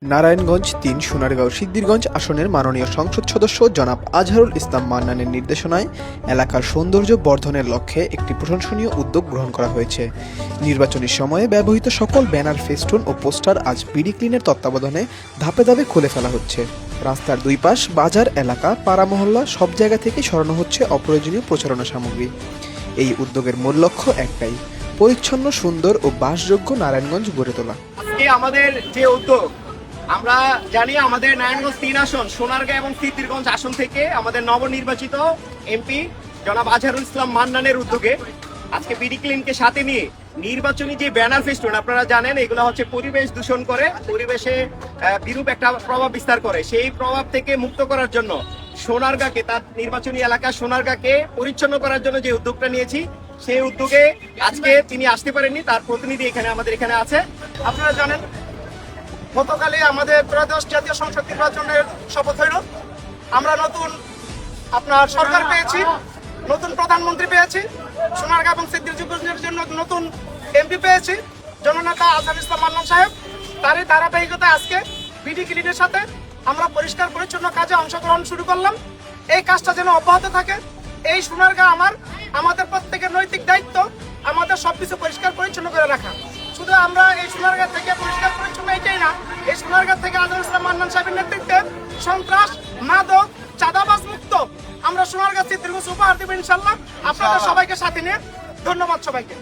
নারায়ণগঞ্জ ৩ সোনারগাঁও সিদ্ধিরগঞ্জ আসনের মাননীয় সংসদ সদস্য জনাব আজহারুল ইসলাম মান্নানের নির্দেশনায় এলাকার সৌন্দর্য বর্ধনের লক্ষ্যে একটি প্রশংসনীয় উদ্যোগ গ্রহণ করা হয়েছে। নির্বাচনী সময়ে ব্যবহৃত সকল ব্যানার, ফেস্টুন ও পোস্টার আজ বিডি ক্লিনের তত্ত্বাবধানে ধাপে ধাপে খুলে ফেলা হচ্ছে। রাস্তার দুই পাশ, বাজার এলাকা, পাড়া মহল্লা সব জায়গা থেকে সরানো হচ্ছে অপ্রয়োজনীয় প্রচারণা সামগ্রী। এই উদ্যোগের মূল লক্ষ্য একটাই, পরিচ্ছন্ন, সুন্দর ও বাসযোগ্য নারায়ণগঞ্জ গড়ে তোলা। আজকে আমাদের যে উদ্যোগ, আমরা জানি আমাদের নারায়ণগঞ্জ ৩ আসন সোনারগাঁ এবং সিদ্ধিরগঞ্জ আসন থেকে আমাদের নবনির্বাচিত এমপি জনাব আজহারুল ইসলাম মান্নানের উদ্যোগে আজকে বিডি ক্লিনকে সাথে নিয়ে নির্বাচনী যে ব্যানার ফেস্টুন, আপনারা জানেন এগুলো হচ্ছে পরিবেশ দূষণ করে, পরিবেশে বিরূপ একটা প্রভাব বিস্তার করে। সেই প্রভাব থেকে মুক্ত করার জন্য সোনারগাঁকে, তার নির্বাচনী এলাকা সোনারগাঁকে পরিচ্ছন্ন করার জন্য যে উদ্যোগটা নিয়েছি, সেই উদ্যোগে আজকে তিনি আসতে পারেননি, তার প্রতিনিধি আমাদের এখানে আছে। আপনারা জানেন গতকালে আমাদের ত্রয়োদশ জাতীয় সংসদ নির্বাচনের শপথ হইল। আমরা নতুন আপনার সরকার পেয়েছি, নতুন প্রধানমন্ত্রী পেয়েছি, সোনারগাঁ এবং সিদ্ধিরগঞ্জের জন্য নতুন এমপি পেয়েছি জননেতা আজহারুল ইসলাম মান্নান সাহেব। তারই ধারাবাহিকতায় আজকে বিডি ক্লিনের সাথে আমরা পরিষ্কার পরিচ্ছন্ন কাজে অংশগ্রহণ শুরু করলাম। এই কাজটা যেন অব্যাহত থাকে। এই সোনারগাঁ আমাদের প্রত্যেকের নৈতিক দায়িত্ব আমাদের সবকিছু পরিষ্কার পরিচ্ছন্ন করে রাখা। শুধু আমরা এই সোনারগাঁ থেকে পরিষ্কার পরিচ্ছন্ন এটাই না, এই সোনারগাঁ থেকে আজহারুল ইসলাম মান্নান সাহেবের নেতৃত্বে সন্ত্রাস, মাদক, চাঁদাবাজ মুক্ত আমরা সোনারগাঁ সিদ্ধিরগঞ্জ উপহার দেব ইনশাল্লাহ। আপনাদের সবাইকে সাথে নিয়ে ধন্যবাদ সবাইকে।